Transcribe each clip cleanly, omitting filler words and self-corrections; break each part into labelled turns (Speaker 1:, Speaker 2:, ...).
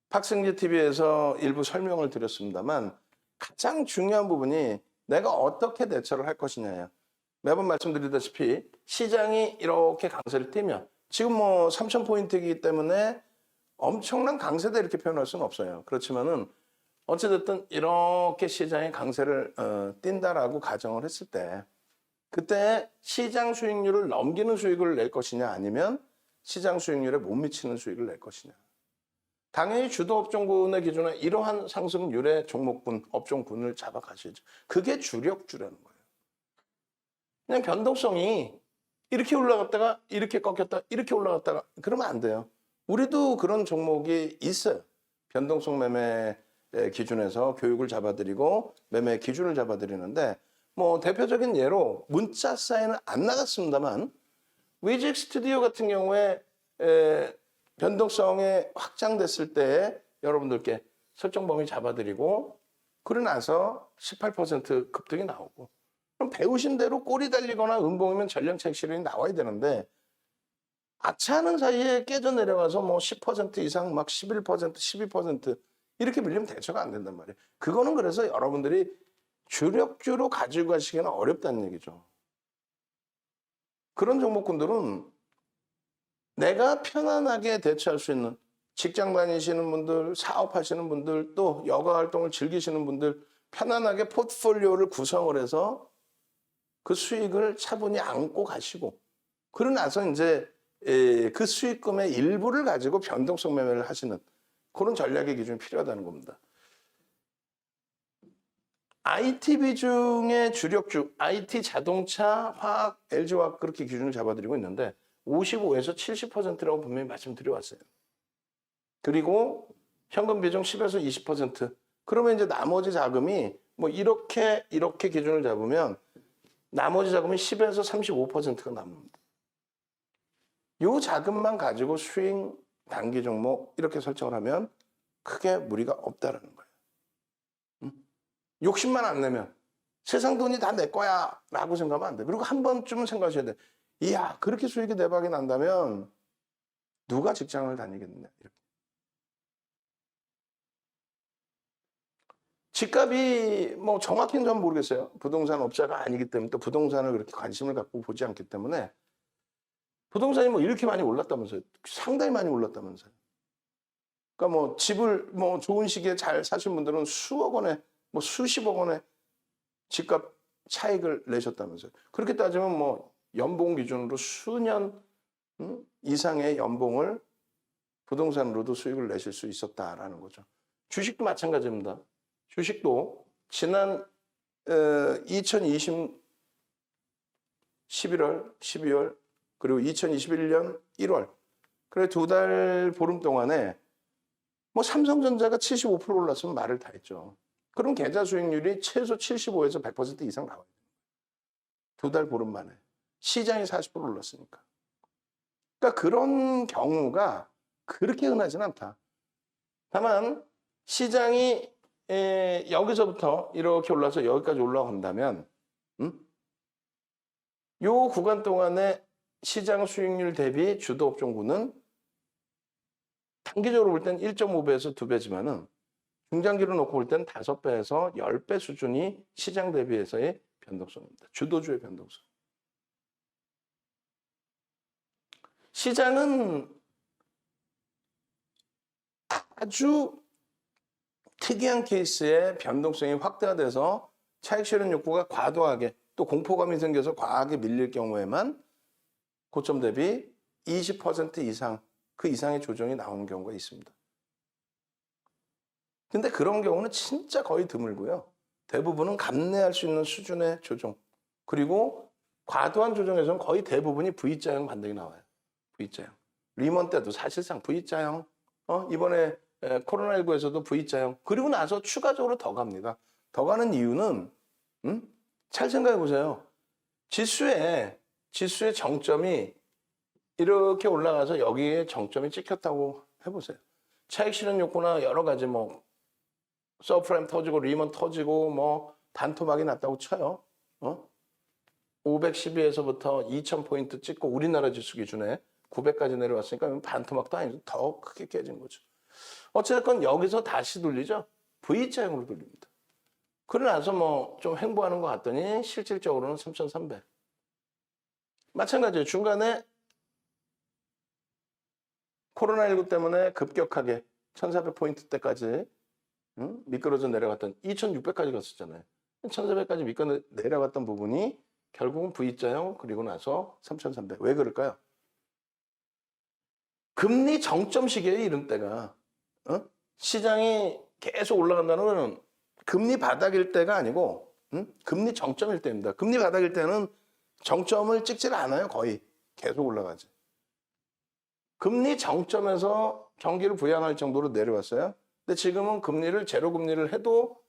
Speaker 1: 박승기 TV에서 일부 설명을 드렸습니다만 가장 중요한 부분이 내가 어떻게 대처를 할 것이냐예요. 매번 말씀드리다시피 시장이 이렇게 강세를 띠면 지금 뭐 3,000포인트이기 때문에 엄청난 강세다 이렇게 표현할 수는 없어요. 그렇지만은 어찌됐든 이렇게 시장이 강세를 띈다라고 가정을 했을 때 그때 시장 수익률을 넘기는 수익을 낼 것이냐 아니면 시장 수익률에 못 미치는 수익을 낼 것이냐. 당연히 주도 업종군의 기준에 이러한 상승률의 종목군, 업종군을 잡아가셔야죠. 그게 주력주라는 거예요. 그냥 변동성이 이렇게 올라갔다가 이렇게 꺾였다, 이렇게 올라갔다가 그러면 안 돼요. 우리도 그런 종목이 있어요. 변동성 매매 기준에서 교육을 잡아드리고 매매 기준을 잡아드리는데 뭐 대표적인 예로 문자 사인은 안 나갔습니다만 위직 스튜디오 같은 경우에 변동성이 확장됐을 때 여러분들께 설정 범위 잡아드리고 그러고 나서 18% 급등이 나오고 그럼 배우신 대로 꼬리 달리거나 음봉이면 전량차익 실현이 나와야 되는데 아차하는 사이에 깨져 내려가서 뭐 10% 이상 막 11%, 12% 이렇게 밀리면 대처가 안 된단 말이에요. 그거는 그래서 여러분들이 주력주로 가지고 가시기는 어렵다는 얘기죠. 그런 종목군들은 내가 편안하게 대처할 수 있는 직장 다니시는 분들, 사업하시는 분들, 또 여가 활동을 즐기시는 분들 편안하게 포트폴리오를 구성을 해서 그 수익을 차분히 안고 가시고 그러고 나서 이제 그 수익금의 일부를 가지고 변동성 매매를 하시는 그런 전략의 기준이 필요하다는 겁니다. IT 비중의 주력주, IT, 자동차, 화학, LG화학 그렇게 기준을 잡아드리고 있는데 55에서 70%라고 분명히 말씀드려왔어요. 그리고 현금 비중 10에서 20%. 그러면 이제 나머지 자금이 뭐 이렇게 기준을 잡으면 나머지 자금이 10에서 35%가 남습니다. 이 자금만 가지고 수익 단기 종목 이렇게 설정을 하면 크게 무리가 없다라는 거예요. 욕심만 안 내면 세상 돈이 다 내 거야 라고 생각하면 안 돼. 그리고 한 번쯤은 생각하셔야 돼. 이야 그렇게 수익이 대박이 난다면 누가 직장을 다니겠느냐. 이렇게. 집값이 뭐 정확히는 전 모르겠어요. 부동산 업자가 아니기 때문에 또 부동산을 그렇게 관심을 갖고 보지 않기 때문에 부동산이 뭐 이렇게 많이 올랐다면서요. 상당히 많이 올랐다면서요. 그러니까 뭐 집을 뭐 좋은 시기에 잘 사신 분들은 수억 원에 뭐 수십억 원의 집값 차익을 내셨다면서요. 그렇게 따지면 뭐 연봉 기준으로 수년 이상의 연봉을 부동산으로도 수익을 내실 수 있었다라는 거죠. 주식도 마찬가지입니다. 주식도 지난 2020 11월, 12월 그리고 2021년 1월 그래 2달 보름 동안에 뭐 삼성전자가 75% 올랐으면 말을 다 했죠. 그럼 계좌 수익률이 최소 75에서 100% 이상 나와요. 2달 보름 만에. 시장이 40% 올랐으니까. 그러니까 그런 경우가 그렇게 흔하진 않다. 다만 시장이 여기서부터 이렇게 올라서 여기까지 올라간다면 요 구간 동안에 시장 수익률 대비 주도 업종군은 단기적으로 볼 땐 1.5배에서 2배지만은 중장기로 놓고 볼 때는 5배에서 10배 수준이 시장 대비해서의 변동성입니다. 주도주의 변동성. 시장은 아주 특이한 케이스에 변동성이 확대돼서 차익 실현 욕구가 과도하게 또 공포감이 생겨서 과하게 밀릴 경우에만 고점 대비 20% 이상 그 이상의 조정이 나오는 경우가 있습니다. 근데 그런 경우는 진짜 거의 드물고요. 대부분은 감내할 수 있는 수준의 조정. 그리고 과도한 조정에서는 거의 대부분이 V자형 반등이 나와요. V자형. 리먼 때도 사실상 V자형. 이번에 코로나19에서도 V자형. 그리고 나서 추가적으로 더 갑니다. 더 가는 이유는 잘 생각해 보세요. 지수의 정점이 이렇게 올라가서 여기에 정점이 찍혔다고 해보세요. 차익 실현 욕구나 여러 가지 뭐 서프라임 터지고 리먼 터지고 뭐 단토막이 났다고 쳐요. 512에서부터 2000포인트 찍고 우리나라 지수 기준에 900까지 내려왔으니까 반토막도 아니죠. 더 크게 깨진 거죠. 어쨌든 여기서 다시 돌리죠. V자형으로 돌립니다. 그러나서 뭐 좀 횡보하는 것 같더니 실질적으로는 3,300. 마찬가지예요. 중간에 코로나19 때문에 급격하게 1,400포인트대까지 미끄러져 내려갔던 2,600까지 갔었잖아요. 1,400까지 미끄러 내려갔던 부분이 결국은 V자형 그리고 나서 3,300. 왜 그럴까요? 금리 정점 시기에 이런 때가 시장이 계속 올라간다는 건 금리 바닥일 때가 아니고 금리 정점일 때입니다. 금리 바닥일 때는 정점을 찍질 않아요. 거의 계속 올라가지. 금리 정점에서 경기를 부양할 정도로 내려왔어요. 근데 지금은 금리를 제로 금리를 해도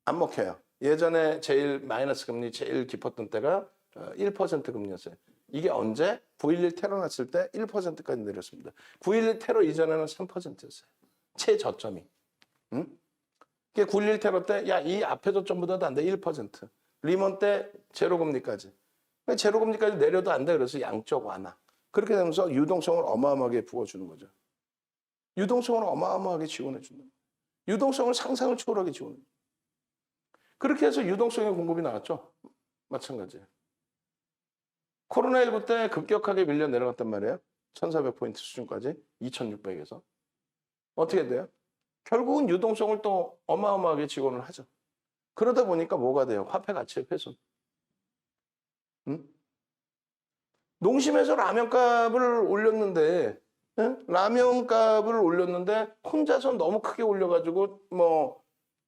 Speaker 1: 안 먹혀요. 예전에 제일 마이너스 금리 제일 깊었던 때가 1% 금리였어요. 이게 언제? 9.11 테러 났을 때 1%까지 내렸습니다. 9.11 테러 이전에는 3%였어요. 최저점이. 응? 9.11 테러 때, 야, 이 앞에 저점보다도 안 돼, 1%. 리먼 때 제로금리까지. 제로금리까지 내려도 안 돼, 그래서 양적 완화. 그렇게 되면서 유동성을 어마어마하게 부어주는 거죠. 유동성을 어마어마하게 지원해준다. 유동성을 상상을 초월하게 지원해준다. 그렇게 해서 유동성의 공급이 나왔죠. 마찬가지예요. 코로나19 때 급격하게 밀려 내려갔단 말이에요. 1,400포인트 수준까지 2,600에서. 어떻게 돼요? 결국은 유동성을 또 어마어마하게 지원을 하죠. 그러다 보니까 뭐가 돼요? 화폐 가치의 훼손. 응? 농심에서 라면값을 올렸는데, 응? 라면값을 올렸는데 혼자서 너무 크게 올려가지고 뭐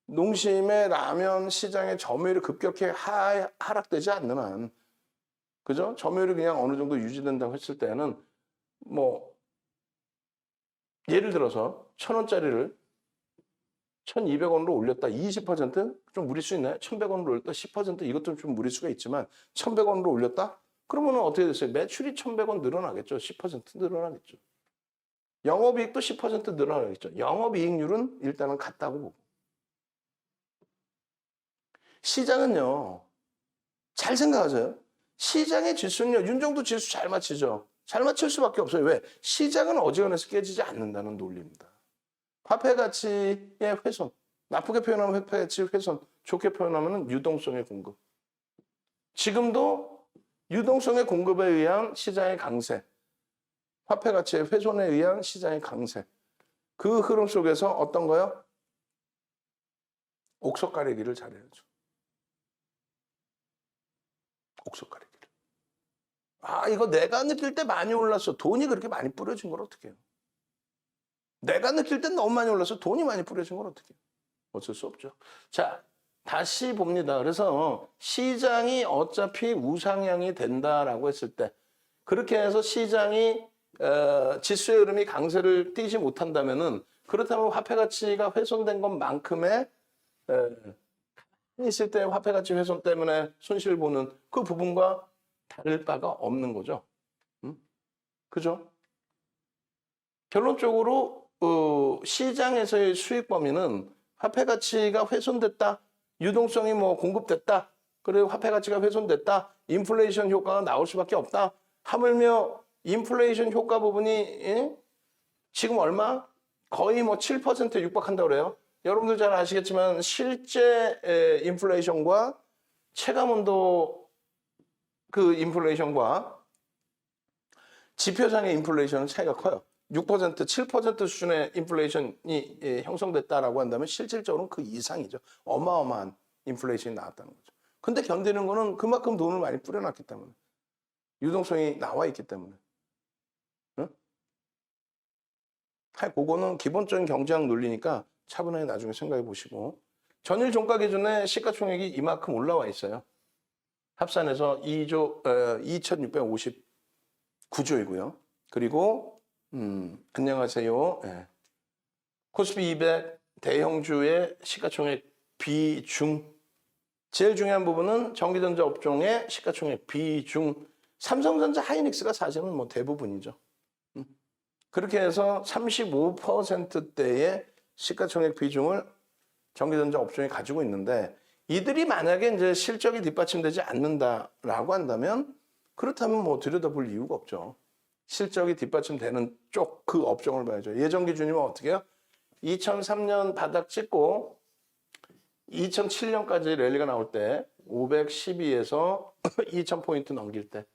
Speaker 1: 농심의 라면 시장의 점유율이 급격히 하락되지 않는 한, 그죠? 점유율이 그냥 어느 정도 유지된다고 했을 때는 뭐 예를 들어서 1,000원짜리를 1,200원으로 올렸다 20%좀 무리수 있나요? 1,100원으로 올렸다 10% 이것도 좀 무리수가 있지만 1,100원으로 올렸다? 그러면 어떻게 됐어요? 매출이 1,100원 늘어나겠죠. 10% 늘어나겠죠. 영업이익도 10% 늘어나겠죠. 영업이익률은 일단은 같다고 보고. 시장은요. 잘 생각하세요. 시장의 지수는요. 윤정도 지수 잘 맞히죠. 잘 맞출 수밖에 없어요. 왜? 시장은 어지간해서 깨지지 않는다는 논리입니다. 화폐 가치의 훼손. 나쁘게 표현하면 화폐 가치의 훼손. 좋게 표현하면 유동성의 공급. 지금도 유동성의 공급에 의한 시장의 강세. 화폐 가치의 훼손에 의한 시장의 강세. 그 흐름 속에서 어떤 거요? 옥석 가리기를 잘해야죠. 옥석 가리기를. 아, 이거 내가 느낄 때 많이 올랐어. 돈이 그렇게 많이 뿌려진 걸 어떻게 해요? 내가 느낄 땐 너무 많이 올라서 돈이 많이 뿌려진 걸 어떻게 해요? 어쩔 수 없죠. 자, 다시 봅니다. 그래서 시장이 어차피 우상향이 된다라고 했을 때 그렇게 해서 시장이 지수의 흐름이 강세를 띠지 못한다면은 그렇다면 화폐 가치가 훼손된 것만큼의 있을 때 화폐 가치 훼손 때문에 손실 보는 그 부분과 다를 바가 없는 거죠. 그죠? 결론적으로 시장에서의 수익 범위는 화폐 가치가 훼손됐다. 유동성이 뭐 공급됐다. 그리고 화폐 가치가 훼손됐다. 인플레이션 효과가 나올 수밖에 없다. 하물며 인플레이션 효과 부분이 지금 얼마? 거의 뭐 7%에 육박한다고 그래요. 여러분들 잘 아시겠지만 실제 인플레이션과 체감온도 그 인플레이션과 지표상의 인플레이션은 차이가 커요. 6%, 7% 수준의 인플레이션이 형성됐다라고 한다면 실질적으로는 그 이상이죠. 어마어마한 인플레이션이 나왔다는 거죠. 근데 견디는 거는 그만큼 돈을 많이 뿌려놨기 때문에. 유동성이 나와 있기 때문에. 응? 그거는 기본적인 경제학 논리니까 차분하게 나중에 생각해 보시고. 전일 종가 기준에 시가총액이 이만큼 올라와 있어요. 합산해서 2,659조이고요. 그리고 안녕하세요. 네. 코스피 200 대형주의 시가총액 비중. 제일 중요한 부분은 전기전자 업종의 시가총액 비중. 삼성전자 하이닉스가 사실은 뭐 대부분이죠. 그렇게 해서 35%대의 시가총액 비중을 전기전자 업종이 가지고 있는데 이들이 만약에 이제 실적이 뒷받침되지 않는다라고 한다면 그렇다면 뭐 들여다볼 이유가 없죠. 실적이 뒷받침되는 쪽 그 업종을 봐야죠. 예전 기준이면 어떻게 해요? 2003년 바닥 찍고 2007년까지 랠리가 나올 때 512에서 2000포인트 넘길 때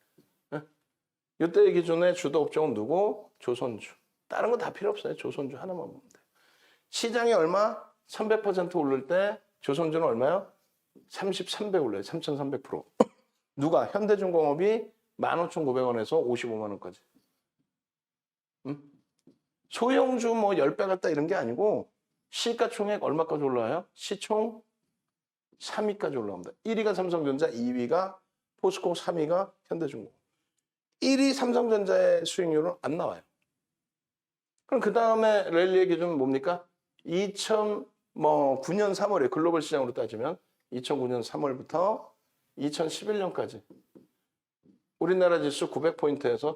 Speaker 1: 이때 기준에 주도 업종은 누구? 조선주. 다른 거 다 필요 없어요. 조선주 하나만 보면 돼요. 시장이 얼마? 1100% 오를 때 조선주는 얼마요? 3300 올라요. 3300%. 누가? 현대중공업이 15,900원에서 55만 원까지. 소형주 뭐 10배 갔다 이런 게 아니고 시가총액 얼마까지 올라와요? 시총 3위까지 올라옵니다. 1위가 삼성전자, 2위가 포스코, 3위가 현대중공업. 1위 삼성전자의 수익률은 안 나와요. 그럼 그 다음에 랠리의 기준은 뭡니까? 2009년 3월에 글로벌 시장으로 따지면 2009년 3월부터 2011년까지 우리나라 지수 900포인트에서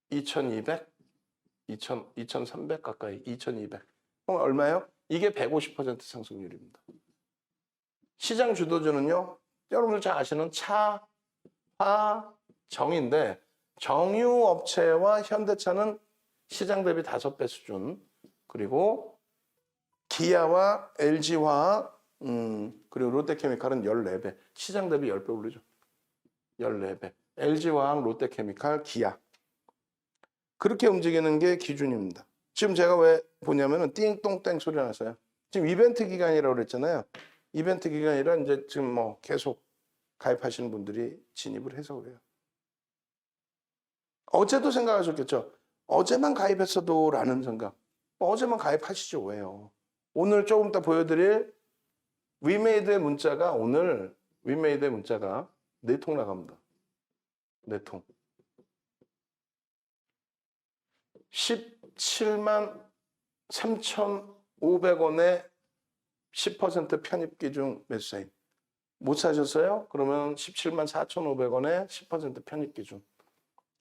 Speaker 1: 2200, 2300 가까이, 2200. 그럼 얼마예요? 이게 150% 상승률입니다. 시장 주도주는요, 여러분들 잘 아시는 차, 화, 정인데 정유 업체와 현대차는 시장 대비 5배 수준, 그리고 기아와 LG화학, 그리고 롯데케미칼은 14배, 시장 대비 10배 오르죠. 14배. LG화학, 롯데케미칼, 기아. 그렇게 움직이는 게 기준입니다. 지금 제가 왜 보냐면은 띵똥땡 소리 나서요. 지금 이벤트 기간이라고 그랬잖아요. 이벤트 기간이라 이제 지금 뭐 계속 가입하시는 분들이 진입을 해서 그래요. 어제도 생각하셨겠죠? 어제만 가입했어도 라는 생각. 어제만 가입하시죠. 왜요? 오늘 조금 이따 보여드릴 위메이드의 문자가 오늘 위메이드의 문자가 4통 나갑니다. 4통. 17만 3,500원에 10% 편입 기준 매수세임. 못 사셨어요? 그러면 17만 4,500원에 10% 편입 기준.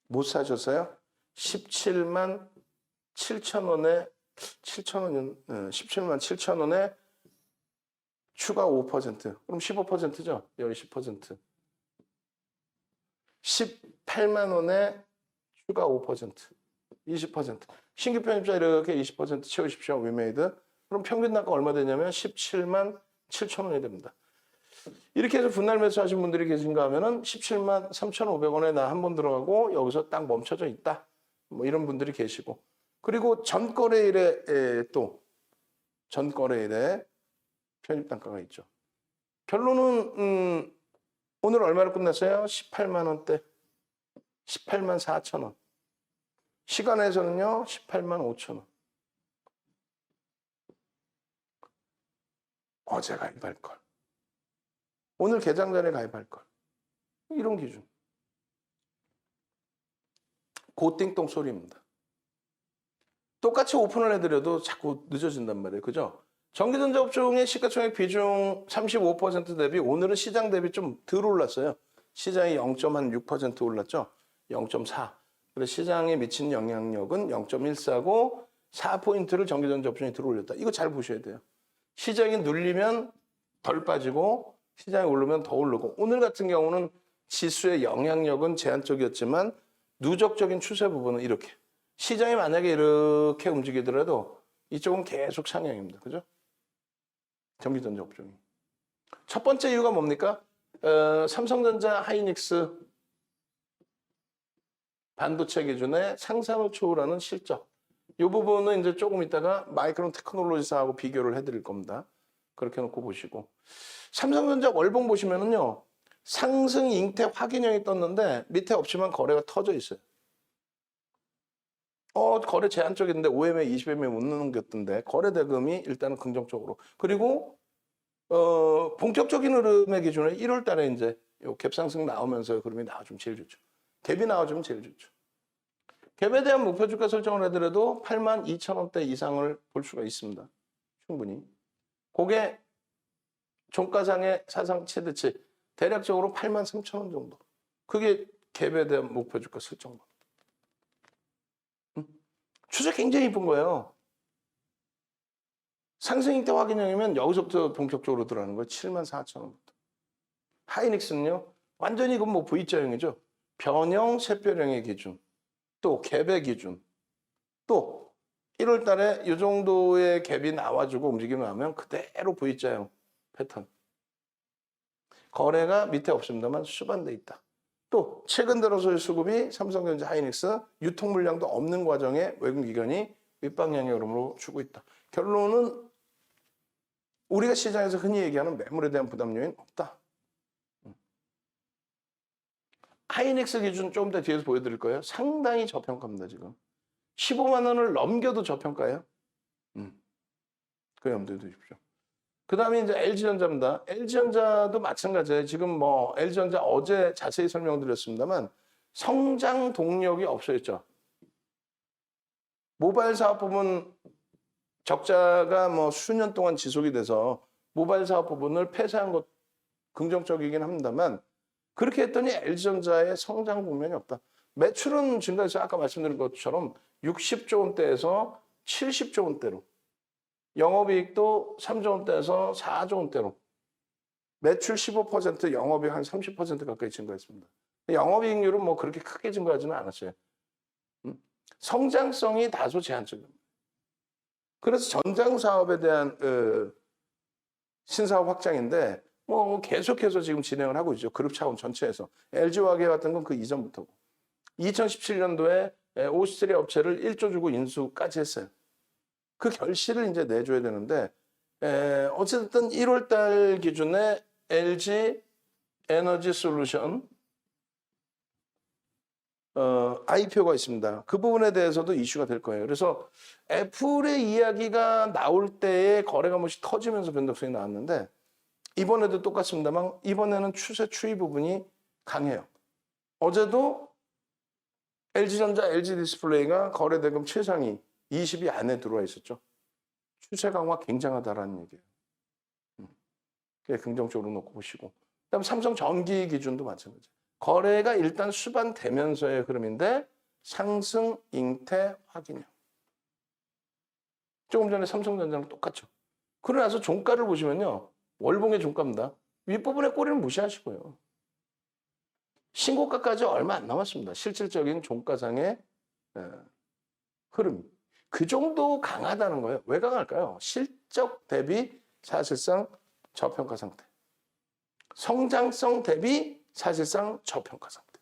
Speaker 1: 못 사셨어요? 17만 7,000원에 17만 7,000원에 추가 5%. 그럼 15%죠? 여기 10%. 18만 원에 추가 5%. 20%. 신규 편입자 이렇게 20% 채우십시오. 위메이드. 그럼 평균 단가 얼마 되냐면 17만 7,000원이 됩니다. 이렇게 해서 분할 매수하신 분들이 계신가 하면은 17만 3,500원에 나 한 번 들어가고 여기서 딱 멈춰져 있다. 뭐 이런 분들이 계시고. 그리고 전거래일에 또 전거래일에 편입 단가가 있죠. 결론은 오늘 얼마로 끝났어요? 18만 원대. 18만 4천 원. 시간에서는요, 18만 5천 원. 어제 가입할 걸. 오늘 개장 전에 가입할 걸. 이런 기준. 고띵똥 소리입니다. 똑같이 오픈을 해드려도 자꾸 늦어진단 말이에요. 그죠? 전기전자 업종의 시가총액 비중 35% 대비 오늘은 시장 대비 좀 덜 올랐어요. 시장이 0.6% 올랐죠. 0.4. 그래서 시장에 미친 영향력은 0.14고 4포인트를 전기전자 업종이 들어올렸다. 이거 잘 보셔야 돼요. 시장이 눌리면 덜 빠지고 시장이 오르면 더 오르고 오늘 같은 경우는 지수의 영향력은 제한적이었지만 누적적인 추세 부분은 이렇게. 시장이 만약에 이렇게 움직이더라도 이쪽은 계속 상향입니다. 그죠? 전기전자 업종이. 첫 번째 이유가 뭡니까? 삼성전자 하이닉스 반도체 기준의 상상을 초월하는 실적. 이 부분은 이제 조금 있다가 마이크론 테크놀로지사하고 비교를 해드릴 겁니다. 그렇게 놓고 보시고. 삼성전자 월봉 보시면은요, 상승 잉태 확인형이 떴는데 밑에 없지만 거래가 터져 있어요. 거래 제한적인데 OMA 20MA 못 넘겼던데 거래 대금이 일단은 긍정적으로. 그리고 본격적인 흐름의 기준에 1월 달에 이제 요 갭 상승 나오면서 흐름이 나와주면 제일 좋죠. 갭이 나와주면 제일 좋죠. 갭에 대한 목표 주가 설정을 하더라도 82,000원대 이상을 볼 수가 있습니다. 충분히. 그게 종가상의 사상 최대치 대략적으로 83,000원 정도. 그게 갭에 대한 목표 주가 설정. 추세 굉장히 이쁜 거예요. 상승 잉태 확인형이면 여기서부터 본격적으로 들어가는 거예요. 74,000원부터. 하이닉스는요. 완전히 그건 뭐 V자형이죠. 변형 샛별형의 기준, 또 갭의 기준, 또 1월 달에 이 정도의 갭이 나와주고 움직임을 하면 그대로 V자형 패턴. 거래가 밑에 없습니다만 수반돼 있다. 또 최근 들어서의 수급이 삼성전자, 하이닉스 유통 물량도 없는 과정에 외국 기관이 윗방향의 흐름으로 주고 있다. 결론은 우리가 시장에서 흔히 얘기하는 매물에 대한 부담 요인 없다. 하이닉스 기준 좀 더 뒤에서 보여드릴 거예요. 상당히 저평가입니다, 지금. 15만 원을 넘겨도 저평가예요. 그 염두에 두십시오. 그 다음에 이제 LG전자입니다. LG전자도 마찬가지예요. 지금 뭐 LG전자 어제 자세히 설명드렸습니다만 성장 동력이 없어졌죠. 모바일 사업 부분 적자가 뭐 수년 동안 지속이 돼서 모바일 사업 부분을 폐쇄한 것 긍정적이긴 합니다만 그렇게 했더니 LG전자의 성장 국면이 없다. 매출은 증가해서 아까 말씀드린 것처럼 60조 원대에서 70조 원대로 영업이익도 3조 원대에서 4조 원대로 매출 15%, 영업이익 한 30% 가까이 증가했습니다. 영업이익률은 뭐 그렇게 크게 증가하지는 않았어요. 성장성이 다소 제한적입니다. 그래서 전장 사업에 대한 신사업 확장인데 뭐 계속해서 지금 진행을 하고 있죠. 그룹 차원 전체에서. LG화학에 왔던 건 그 이전부터고. 2017년도에 오스트리아 업체를 1조 주고 인수까지 했어요. 그 결실을 이제 내줘야 되는데 어쨌든 1월 달 기준에 LG 에너지 솔루션 IPO가 있습니다. 그 부분에 대해서도 이슈가 될 거예요. 그래서 애플의 이야기가 나올 때에 거래가 뭐시 터지면서 변동성이 나왔는데 이번에도 똑같습니다만 이번에는 추세 추이 부분이 강해요. 어제도 LG전자, LG디스플레이가 거래대금 최상위 20위 안에 들어와 있었죠. 추세 강화 굉장하다라는 얘기예요. 긍정적으로 놓고 보시고. 그다음 삼성전기 기준도 마찬가지. 거래가 일단 수반되면서의 흐름인데 상승 잉태 확인형. 조금 전에 삼성전자랑 똑같죠. 그러고 나서 종가를 보시면요. 월봉의 종가입니다. 윗부분의 꼬리는 무시하시고요. 신고가까지 얼마 안 남았습니다. 실질적인 종가상의 흐름이. 그 정도 강하다는 거예요. 왜 강할까요? 실적 대비 사실상 저평가 상태. 성장성 대비 사실상 저평가 상태.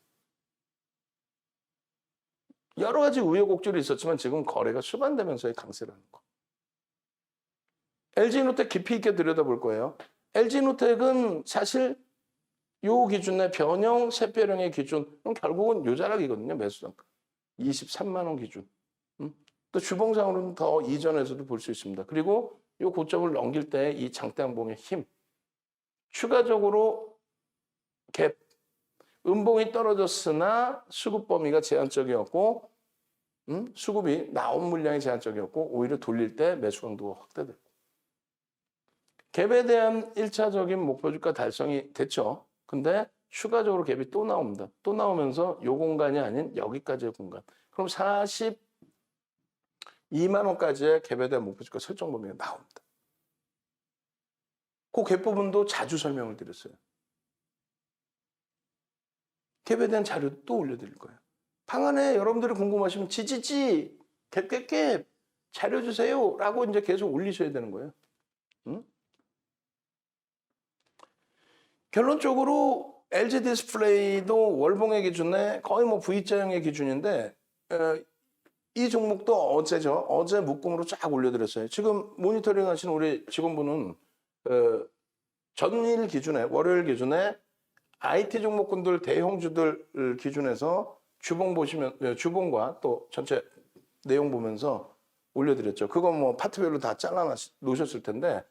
Speaker 1: 여러 가지 우여곡절이 있었지만 지금 거래가 수반되면서의 강세라는 거. LG노텍 깊이 있게 들여다볼 거예요. LG노텍은 사실 요 기준의 변형, 샛별형의 기준, 결국은 요 자락이거든요. 매수단가. 23만 원 기준. 또 주봉상으로는 더 이전에서도 볼 수 있습니다. 그리고 요 고점을 넘길 때 이 장대양봉의 힘. 추가적으로 갭. 음봉이 떨어졌으나 수급 범위가 제한적이었고 수급이 나온 물량이 제한적이었고 오히려 돌릴 때 매수 강도가 확대되고 갭에 대한 1차적인 목표 주가 달성이 됐죠. 근데 추가적으로 갭이 또 나옵니다. 또 나오면서 요 공간이 아닌 여기까지의 공간. 그럼 42만 원까지의 갭에 대한 목표 주가 설정 범위가 나옵니다. 그 갭 부분도 자주 설명을 드렸어요. 갭에 대한 자료도 또 올려드릴 거예요. 방안에 여러분들이 궁금하시면 지지지 갭 자료 주세요 라고 이제 계속 올리셔야 되는 거예요. 결론적으로 LG 디스플레이도 월봉의 기준에 거의 뭐 V자형의 기준인데 이 종목도 어제죠. 어제 묶음으로 쫙 올려드렸어요. 지금 모니터링 하시는 우리 직원분은 전일 기준에 월요일 기준에 IT 종목군들 대형주들 기준에서 주봉 보시면 주봉과 또 전체 내용 보면서 올려드렸죠. 그거 뭐 파트별로 다 잘라 놓으셨을 텐데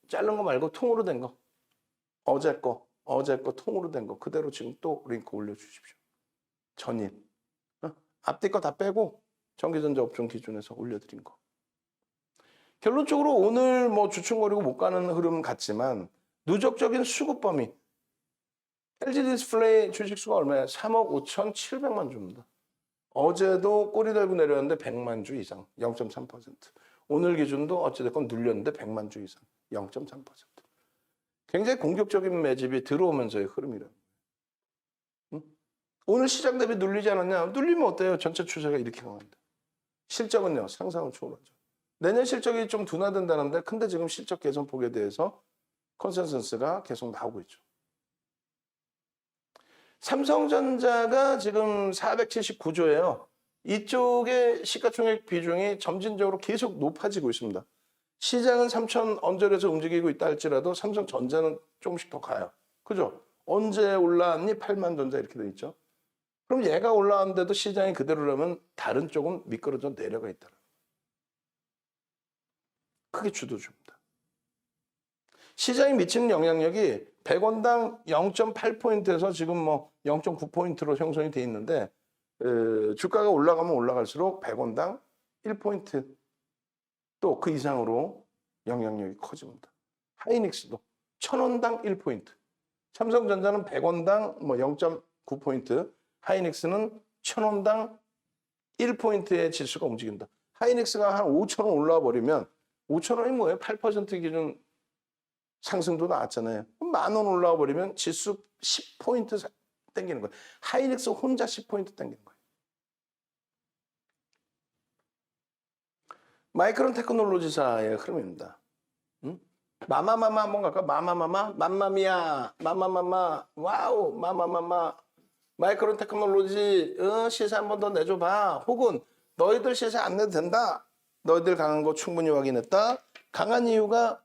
Speaker 1: 자른 거 말고 통으로 된 거 어제 거 통으로 된 거 그대로 지금 또 링크 올려주십시오. 전일 앞뒤 거 다 빼고 전기전자 업종 기준에서 올려드린 거. 결론적으로 오늘 뭐 주춤거리고 못 가는 흐름 같지만 누적적인 수급 범위 LG 디스플레이 주식수가 얼마예요? 3억 5,700만 주입니다. 어제도 꼬리 달고 내렸는데 100만 주 이상, 0.3%. 오늘 기준도 어찌됐건 눌렸는데 100만 주 이상, 0.3%. 굉장히 공격적인 매집이 들어오면서의 흐름이라는 거예요. 응? 오늘 시장 대비 눌리지 않았냐? 눌리면 어때요? 전체 추세가 이렇게 강합니다. 실적은요, 상상을 초월하죠. 내년 실적이 좀 둔화된다는데, 근데 지금 실적 개선 폭에 대해서 컨센서스가 계속 나오고 있죠. 삼성전자가 지금 479조예요. 이쪽의 시가총액 비중이 점진적으로 계속 높아지고 있습니다. 시장은 3천 언저리에서 움직이고 있다 할지라도 삼성전자는 조금씩 더 가요. 그죠? 언제 올라왔니? 8만 전자 이렇게 돼 있죠. 그럼 얘가 올라왔는데도 시장이 그대로라면 다른 쪽은 미끄러져 내려가 있다. 크게 주도줍니다. 시장이 미치는 영향력이 100원당 0.8포인트에서 지금 뭐 0.9포인트로 형성이 돼 있는데 주가가 올라가면 올라갈수록 100원당 1포인트 또 그 이상으로 영향력이 커집니다. 하이닉스도 1000원당 1포인트. 삼성전자는 100원당 뭐 0.9포인트, 하이닉스는 1000원당 1포인트의 지수가 움직인다. 하이닉스가 한 5,000원 올라와 버리면 5,000원이 뭐예요? 8% 기준 상승도 나왔잖아요. 10,000원 올라와 버리면 지수 10포인트 땡기는 거예요. 하이닉스 혼자 10포인트 땡기는 거예요. 마이크론 테크놀로지사의 흐름입니다. 응? 마마마마 한번 갈까? 마마마마? 맘마미야, 마마마마, 와우, 마마마마. 마이크론 테크놀로지 시세 한 번 더 내줘봐. 혹은 너희들 시세 안 내도 된다. 너희들 강한 거 충분히 확인했다. 강한 이유가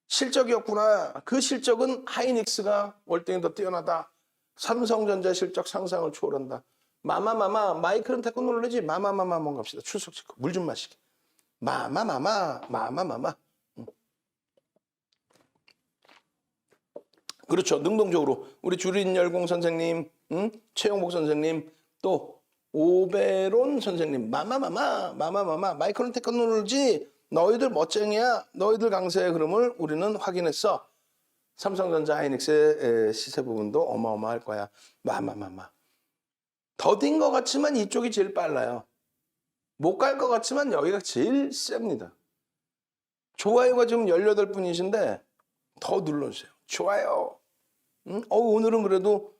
Speaker 1: 실적이었구나. 그 실적은 하이닉스가 월등히 더 뛰어나다. 삼성전자 실적 상상을 초월한다. 마마마마 마이크론 테크놀로지 마마마마 한번 갑시다. 출석 체크. 물 좀 마시게. 마마마마. 그렇죠. 능동적으로 우리 주린열공 선생님, 최영복 선생님, 또 오베론 선생님, 마마마마 마이크론 테크놀로지 너희들 멋쟁이야. 너희들 강세의 흐름을 우리는 확인했어. 삼성전자 하이닉스의 시세 부분도 어마어마할 거야. 마마마마. 더딘 것 같지만 이쪽이 제일 빨라요. 못 갈 것 같지만 여기가 제일 셉니다. 좋아요가 지금 18분이신데 더 눌러주세요. 좋아요. 오늘은 그래도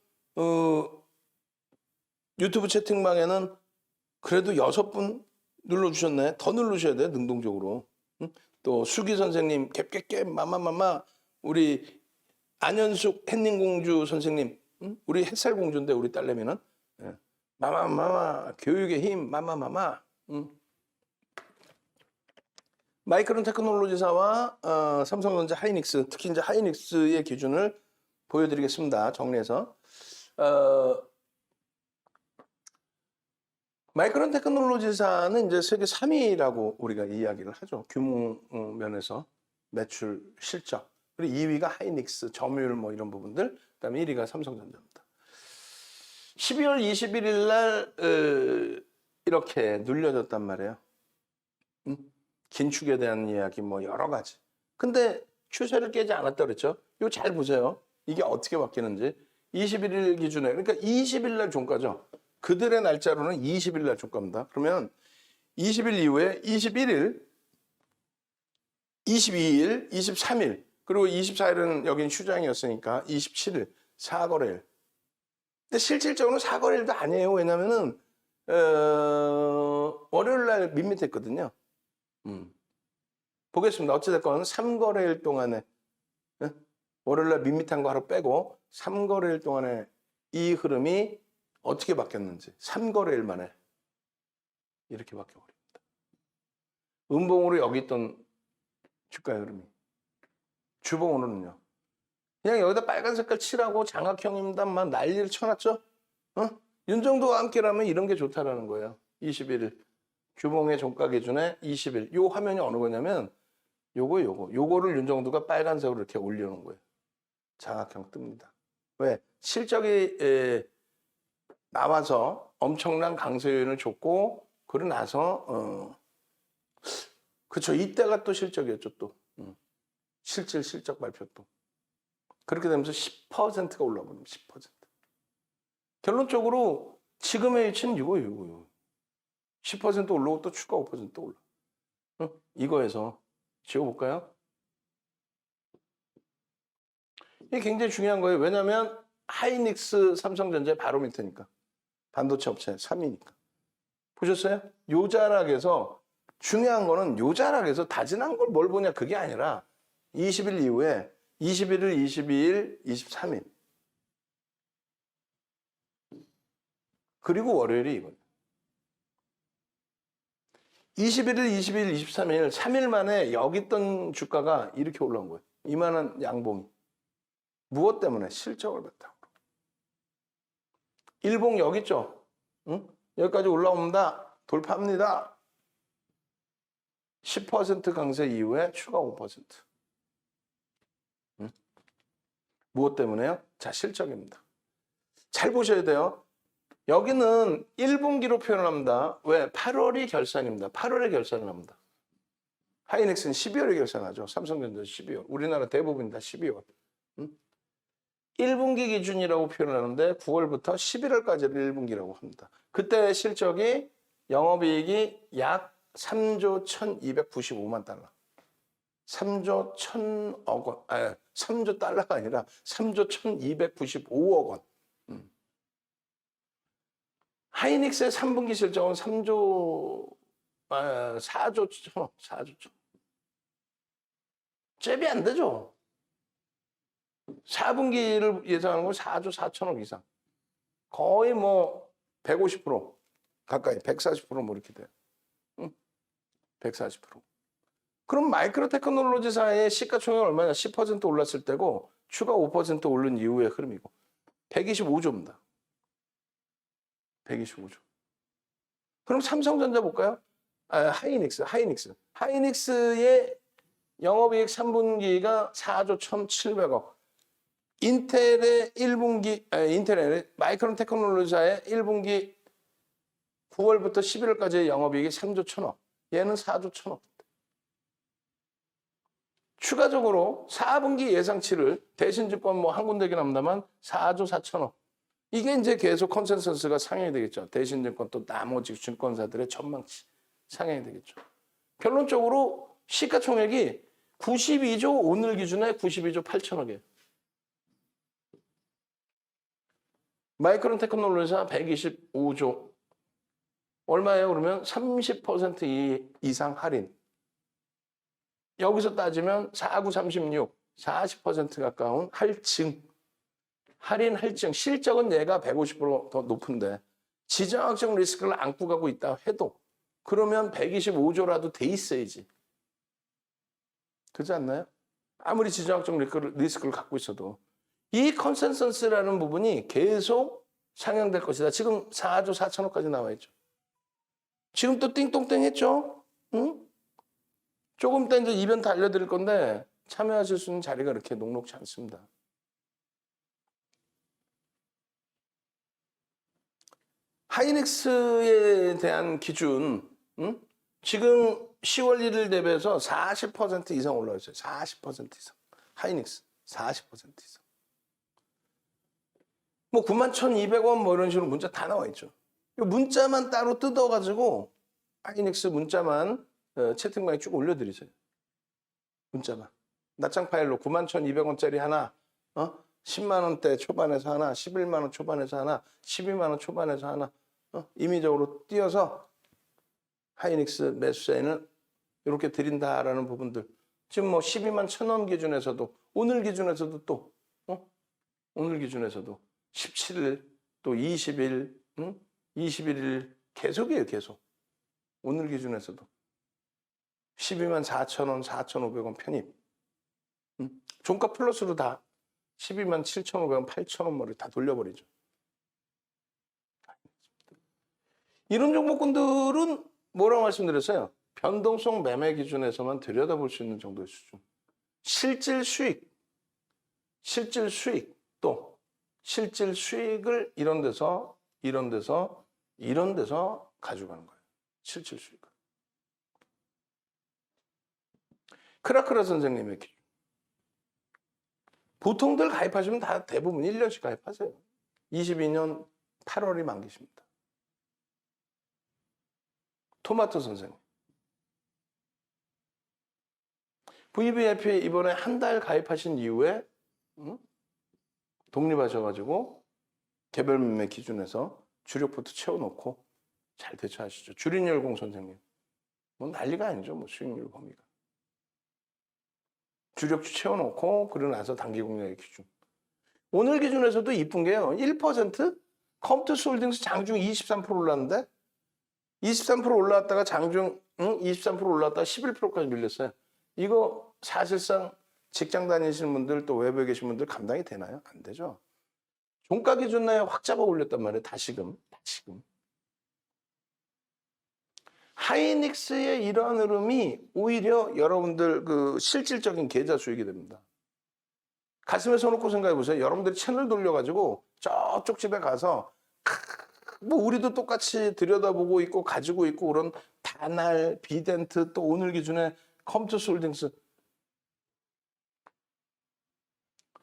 Speaker 1: 유튜브 채팅방에는 그래도 6분 눌러주셨네. 더 누르셔야 돼요. 능동적으로. 또 수기 선생님 갭 마마마마 우리 안현숙 햇님공주 선생님 우리 햇살공주인데 우리 딸내미는 마마마마 교육의 힘 마마마마 마이크론 테크놀로지사와 삼성전자 하이닉스 특히 이제 하이닉스의 기준을 보여드리겠습니다. 정리해서 마이크론 테크놀로지사는 이제 세계 3위라고 우리가 이야기를 하죠. 규모 면에서 매출 실적 그리고 2위가 하이닉스 점유율 뭐 이런 부분들 그다음에 1위가 삼성전자입니다. 12월 21일 날 이렇게 눌려졌단 말이에요. 긴축에 대한 이야기 뭐 여러 가지. 근데 추세를 깨지 않았다 그랬죠. 이거 잘 보세요. 이게 어떻게 바뀌는지. 21일 기준에 그러니까 20일 날 종가죠. 그들의 날짜로는 20일 날 종가입니다. 그러면 20일 이후에 21일, 22일, 23일 그리고 24일은 여긴 휴장이었으니까 27일, 4거래일. 근데 실질적으로는 4거래일도 아니에요. 왜냐면은 월요일 날 밋밋했거든요. 보겠습니다. 어찌됐건 3거래일 동안에 월요일날 밋밋한 거 하루 빼고 3거래일 동안에 이 흐름이 어떻게 바뀌었는지 3거래일 만에 이렇게 바뀌어버립니다. 음봉으로 여기 있던 주가의 흐름이 주봉으로는요. 그냥 여기다 빨간 색깔 칠하고 장학형입니다만 난리를 쳐놨죠. 윤정도와 함께라면 이런 게 좋다라는 거예요. 21일 주봉의 종가 기준에 20일 요 화면이 어느 거냐면 요거를 윤정도가 빨간색으로 이렇게 올려놓은 거예요. 장학형 뜹니다. 왜? 실적이 나와서 엄청난 강세 요인을 줬고 그러고 나서 그쵸 이때가 또 실적이었죠 또 실적 발표 또 그렇게 되면서 10%가 올라버립니다. 10%. 결론적으로 지금의 위치는 이거예요. 10% 올라오고 또 추가 5% 올라. 이거에서 지워볼까요? 이게 굉장히 중요한 거예요. 왜냐하면 하이닉스 삼성전자의 바로 밑에니까. 반도체 업체 3위니까. 보셨어요? 요 자락에서 중요한 거는 요 자락에서 다진한 걸 뭘 보냐 그게 아니라 20일 이후에 21일, 22일, 23일 그리고 월요일이 이거예요. 21일, 22일, 23일 3일 만에 여기 있던 주가가 이렇게 올라온 거예요. 이만한 양봉이. 무엇 때문에? 실적을 바탕으로. 일봉 여기 있죠? 응? 여기까지 올라옵니다. 돌파합니다. 10% 강세 이후에 추가 5%. 응? 무엇 때문에요? 자, 실적입니다. 잘 보셔야 돼요. 여기는 1분기로 표현합니다. 왜? 8월이 결산입니다. 8월에 결산을 합니다. 하이닉스는 12월에 결산하죠. 삼성전자 12월. 우리나라 대부분 다 12월. 응? 1분기 기준이라고 표현하는데 9월부터 11월까지를 1분기라고 합니다. 그때 실적이 영업이익이 약 3조 1,295만 달러. 3조 1,000억 원. 3조 달러가 아니라 3조 1,295억 원. 하이닉스의 3분기 실적은 4조 1,000억. 4조 1,000억. 잽이 안 되죠. 4분기를 예상하는 건 4조 4천억 이상. 거의 뭐 150% 가까이 140%뭐 이렇게 돼요. 응? 140%. 그럼 마이크로 테크놀로지사의 시가총액 얼마냐? 10% 올랐을 때고 추가 5% 오른 이후의 흐름이고 125조입니다. 125조. 그럼 삼성전자 볼까요? 하이닉스의 영업이익 3분기가 4조 1,700억. 인텔의 마이크론 테크놀로지사의 1분기 9월부터 11월까지의 영업이익이 3조 1,000억. 얘는 4조 1,000억. 추가적으로 4분기 예상치를 대신증권 뭐 한 군데긴 합니다만 4조 4천억. 이게 이제 계속 컨센서스가 상향이 되겠죠. 대신증권 또 나머지 증권사들의 전망치 상향이 되겠죠. 결론적으로 시가총액이 92조 오늘 기준에 92조 8천억이에요. 마이크론 테크놀로지사 125조. 얼마예요? 그러면 30% 이상 할인. 여기서 따지면 49, 36, 40% 가까운 할증. 할인, 할증. 실적은 얘가 150%더 높은데 지정학적 리스크를 안고 가고 있다 해도 그러면 125조라도 돼 있어야지. 그렇지 않나요? 아무리 지정학적 리스크를 갖고 있어도. 이 컨센서스라는 부분이 계속 상향될 것이다. 지금 4조 4천억까지 나와 있죠. 지금 또 띵똥땡 했죠? 응? 조금 이따 이제 이벤트 알려드릴 건데 참여하실 수 있는 자리가 그렇게 녹록지 않습니다. 하이닉스에 대한 기준, 응? 지금 10월 1일 대비해서 40% 이상 올라와 있어요. 40% 이상. 하이닉스 40% 이상. 뭐 91,200원 뭐 이런 식으로 문자 다 나와 있죠. 문자만 따로 뜯어가지고 하이닉스 문자만 채팅방에 쭉 올려드리세요. 문자만. 낱장 파일로 91,200원짜리 하나, 10만 원대 초반에서 하나, 11만 원 초반에서 하나, 12만 원 초반에서 하나, 임의적으로 띄어서 하이닉스 매수세는 이렇게 드린다라는 부분들. 지금 뭐 12만 1,000원 기준에서도 오늘 기준에서도 또 오늘 기준에서도 17일 또 20일, 21일 계속이에요, 계속. 오늘 기준에서도 12만 4,000원, 4,500원 편입. 종가 플러스로 다 12만 7,500원, 8,000원 머리 다 돌려버리죠. 이런 종목군들은 뭐라고 말씀드렸어요? 변동성 매매 기준에서만 들여다볼 수 있는 정도의 수준. 실질 수익 또 실질 수익을 이런 데서 가져가는 거예요. 실질 수익을. 크라크라 선생님의 기준. 보통들 가입하시면 다 대부분 1년씩 가입하세요. 22년 8월이 만기십니다. 토마토 선생님. VVIP 이번에 한 달 가입하신 이후에 독립하셔가지고 개별 매매 기준에서 주력부터 채워놓고 잘 대처하시죠. 주린열공 선생님. 뭐 난리가 아니죠. 뭐 수익률 범위가. 주력주 채워놓고 그러고 나서 단기 공략의 기준. 오늘 기준에서도 이쁜 게요. 1% 컴투스 홀딩스 장중 23% 올랐는데 23% 올라왔다가 장중 23% 올라왔다가 11%까지 밀렸어요. 이거 사실상 직장 다니시는 분들 또 외부에 계신 분들 감당이 되나요? 안 되죠. 종가 기준 내에 확 잡아 올렸단 말이에요. 다시금. 하이닉스의 이러한 흐름이 오히려 여러분들 그 실질적인 계좌 수익이 됩니다. 가슴에 손 얹고 생각해 보세요. 여러분들이 채널 돌려가지고 저쪽 집에 가서 뭐 우리도 똑같이 들여다보고 있고 가지고 있고 그런 다날, 비덴트 또 오늘 기준에 컴투스 홀딩스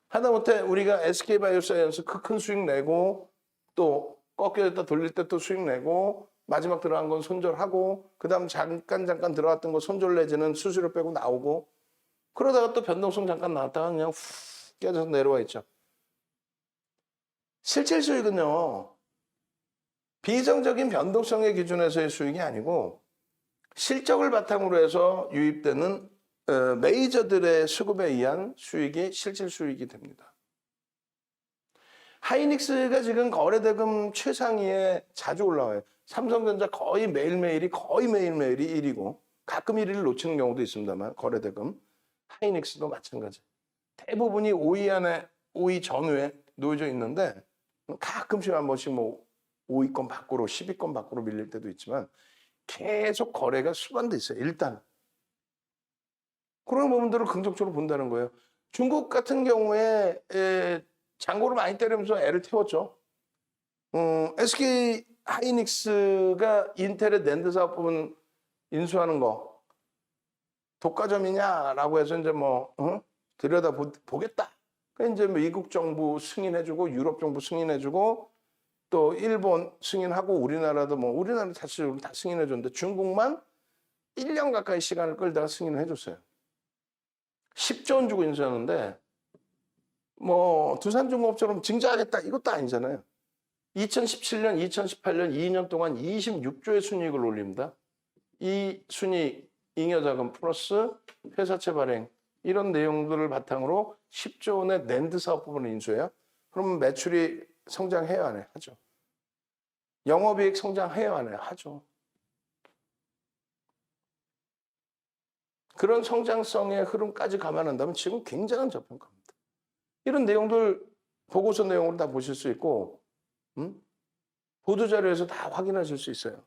Speaker 1: 하다못해 우리가 SK바이오사이언스 큰 수익 내고 또 꺾여졌다 돌릴 때 또 수익 내고 마지막 들어간 건 손절하고 그다음 잠깐 들어갔던 거 손절 내지는 수수료 빼고 나오고 그러다가 또 변동성 잠깐 나왔다가 그냥 훅 깨져서 내려와 있죠. 실질 수익은요. 비정적인 변동성의 기준에서의 수익이 아니고 실적을 바탕으로 해서 유입되는 메이저들의 수급에 의한 수익이 실질 수익이 됩니다. 하이닉스가 지금 거래대금 최상위에 자주 올라와요. 삼성전자 거의 매일매일이 1위고 가끔 1위를 놓치는 경우도 있습니다만 거래대금. 하이닉스도 마찬가지. 대부분이 5위 안에 5위 전후에 놓여져 있는데 가끔씩 한 번씩 뭐 5위권 밖으로 10위권 밖으로 밀릴 때도 있지만 계속 거래가 수반돼 있어요. 일단. 그런 부분들을 긍정적으로 본다는 거예요. 중국 같은 경우에 장고를 많이 때리면서 애를 태웠죠. SK 하이닉스가 인텔의 낸드 사업 부분 인수하는 거 독과점이냐라고 해서 이제 들여다 보겠다. 그러니까 이제 미국 정부 승인해주고 유럽 정부 승인해주고 또 일본 승인하고 우리나라도 우리나라 자체적으로 다 승인해줬는데 중국만 1년 가까이 시간을 끌다가 승인을 해줬어요. 10조 원 주고 인수하는데 두산중공업처럼 증자하겠다 이것도 아니잖아요. 2017년, 2018년 2년 동안 26조의 순이익을 올립니다. 이 순이익, 잉여자금 플러스 회사채 발행 이런 내용들을 바탕으로 10조 원의 낸드 사업 부분을 인수해요. 그러면 매출이 성장해야 안 해? 하죠. 영업이익 성장해야 안 해? 하죠. 그런 성장성의 흐름까지 감안한다면 지금 굉장한 저평가입니다. 이런 내용들 보고서 내용으로 다 보실 수 있고 보도자료에서 다 확인하실 수 있어요.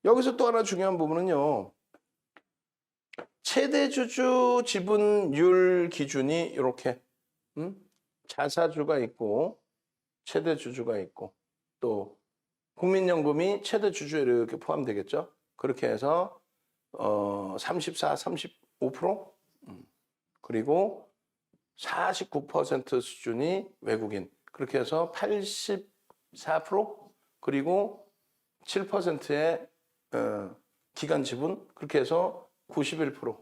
Speaker 1: 여기서 또 하나 중요한 부분은요. 최대주주 지분율 기준이 이렇게 자사주가 있고 최대주주가 있고 또 국민연금이 최대주주에 이렇게 포함되겠죠. 그렇게 해서 34, 35% 그리고 49% 수준이 외국인 그렇게 해서 84% 그리고 7%의 기간 지분 그렇게 해서 91%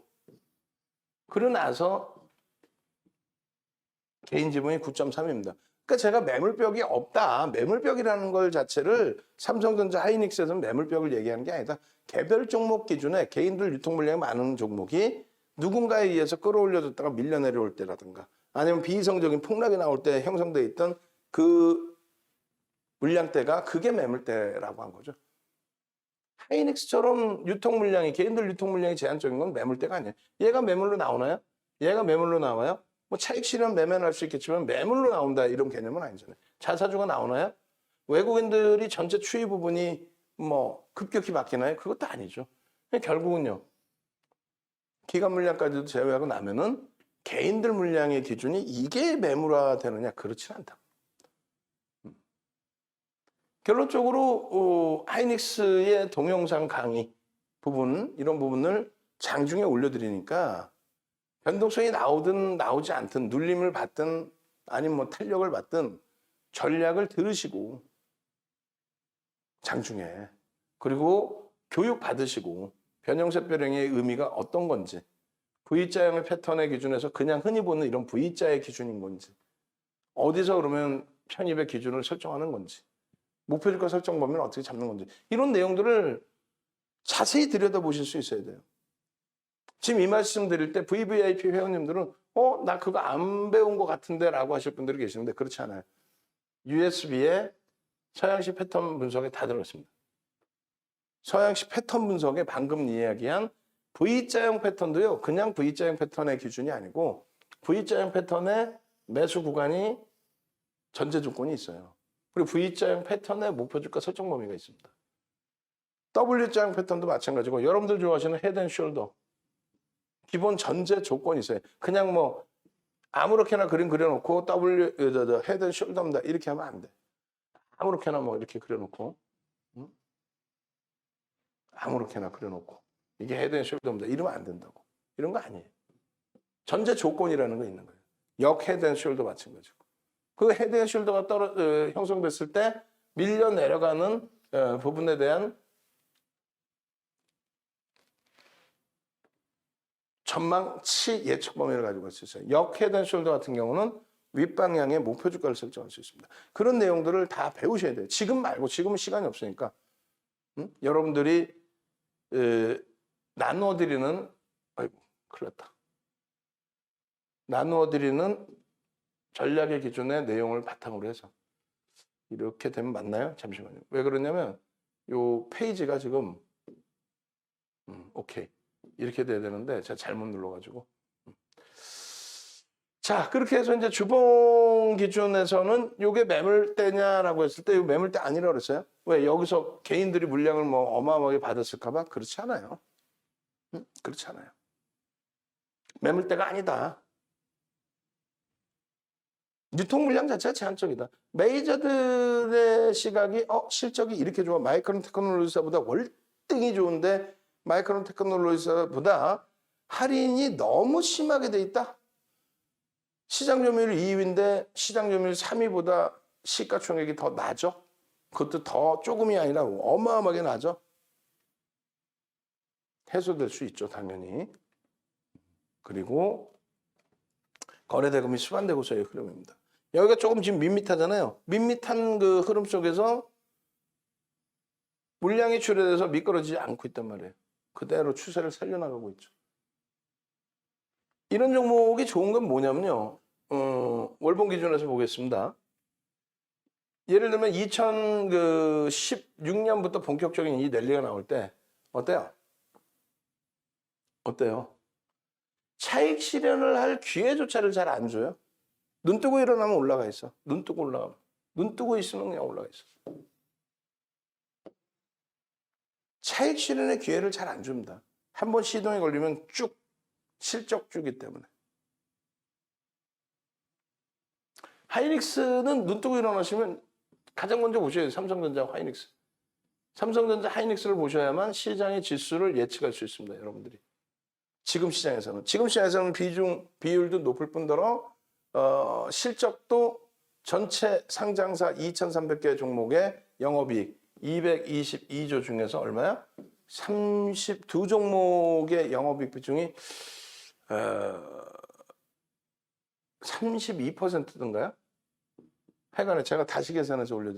Speaker 1: 그러고 나서 개인 지분이 9.3입니다. 그러니까 제가 매물벽이 없다. 매물벽이라는 걸 자체를 삼성전자 하이닉스에서는 매물벽을 얘기하는 게 아니다. 개별 종목 기준에 개인들 유통 물량이 많은 종목이 누군가에 의해서 끌어올려졌다가 밀려 내려올 때라든가 아니면 비이성적인 폭락이 나올 때 형성되어 있던 그 물량대가 그게 매물대라고 한 거죠. 하이닉스처럼 유통 물량이 개인들 유통 물량이 제한적인 건 매물대가 아니에요. 얘가 매물로 나오나요? 얘가 매물로 나와요? 차익 실현 매매는 할 수 있겠지만 매물로 나온다 이런 개념은 아니잖아요. 자사주가 나오나요? 외국인들이 전체 추이 부분이 급격히 바뀌나요? 그것도 아니죠. 결국은요. 기관 물량까지도 제외하고 나면은 개인들 물량의 기준이 이게 매물화 되느냐? 그렇진 않다. 결론적으로 하이닉스의 동영상 강의 부분 이런 부분을 장중에 올려드리니까 변동성이 나오든 나오지 않든 눌림을 받든 아니면 탄력을 받든 전략을 들으시고 장중에 그리고 교육 받으시고 변형세표령의 의미가 어떤 건지 V자형의 패턴의 기준에서 그냥 흔히 보는 이런 V자의 기준인 건지 어디서 그러면 편입의 기준을 설정하는 건지, 목표주가 설정 범위를 어떻게 잡는 건지, 이런 내용들을 자세히 들여다보실 수 있어야 돼요. 지금 이 말씀 드릴 때 VVIP 회원님들은 나 그거 안 배운 것 같은데 라고 하실 분들이 계시는데 그렇지 않아요. USB에 서양식 패턴 분석에 다 들어있습니다. 서양식 패턴 분석에 방금 이야기한 V자형 패턴도요. 그냥 V자형 패턴의 기준이 아니고 V자형 패턴의 매수 구간이 전제 조건이 있어요. 그리고 V자형 패턴의 목표주가 설정 범위가 있습니다. W자형 패턴도 마찬가지고 여러분들 좋아하시는 헤드앤숄더 기본 전제 조건이 있어요. 그냥 뭐 아무렇게나 그림 그려놓고 헤드앤숄더입니다 이렇게 하면 안 돼. 아무렇게나 뭐 이렇게 그려놓고 아무렇게나 그려놓고 이게 헤드앤숄더입니다 이러면 안 된다고. 이런 거 아니에요. 전제 조건이라는 거 있는 거예요. 역 헤드앤숄더 마찬가지고. 그 헤드앤숄더가 형성됐을 때 밀려 내려가는 부분에 대한 전망치 예측 범위를 가지고 있을 수 있어요. 역 헤드앤숄더 같은 경우는 윗방향의 목표 주가를 설정할 수 있습니다. 그런 내용들을 다 배우셔야 돼요. 지금 말고 지금은 시간이 없으니까 여러분들이 나누어드리는 아이고 큰일 났다. 나누어드리는 전략의 기준의 내용을 바탕으로 해서 이렇게 되면 맞나요? 잠시만요. 왜 그러냐면 요 페이지가 지금 오케이 이렇게 돼야 되는데 제가 잘못 눌러가지고 자 그렇게 해서 이제 주봉 기준에서는 요게 매물대냐라고 했을 때 요 매물대 아니라고 그랬어요. 왜 여기서 개인들이 물량을 뭐 어마어마하게 받았을까봐 그렇지 않아요. 그렇지 않아요. 매물대가 아니다. 유통 물량 자체가 제한적이다. 메이저들의 시각이 실적이 이렇게 좋아. 마이크론 테크놀로지사보다 월등히 좋은데 마이크론 테크놀로지사보다 할인이 너무 심하게 돼 있다. 시장 점유율 2위인데 시장 점유율 3위보다 시가총액이 더 나죠. 그것도 더 조금이 아니라 어마어마하게 나죠. 해소될 수 있죠, 당연히. 그리고 거래대금이 수반되고서의 흐름입니다. 여기가 조금 지금 밋밋하잖아요. 밋밋한 그 흐름 속에서 물량이 출회돼서 미끄러지지 않고 있단 말이에요. 그대로 추세를 살려나가고 있죠. 이런 종목이 좋은 건 뭐냐면요. 월봉 기준에서 보겠습니다. 예를 들면 2016년부터 본격적인 이 랠리가 나올 때 어때요? 어때요? 차익 실현을 할 기회조차를 잘 안 줘요. 눈 뜨고 일어나면 올라가 있어. 눈 뜨고 올라가면. 눈 뜨고 있으면 그냥 올라가 있어. 차익 실현의 기회를 잘 안 줍니다. 한번 시동에 걸리면 쭉 실적 주기 때문에. 하이닉스는 눈 뜨고 일어나시면 가장 먼저 보셔야 돼요. 삼성전자, 하이닉스. 삼성전자, 하이닉스를 보셔야만 시장의 지수를 예측할 수 있습니다. 여러분들이. 지금 시장에서는. 지금 시장에서는 비율도 높을 뿐더러 실적도 전체 상장사 2,300개 종목의 영업이익 222조 중에서 얼마야? 32종목의 영업이익 비중이 32%던가요? 하여간에 제가 다시 계산해서 올려드릴게요.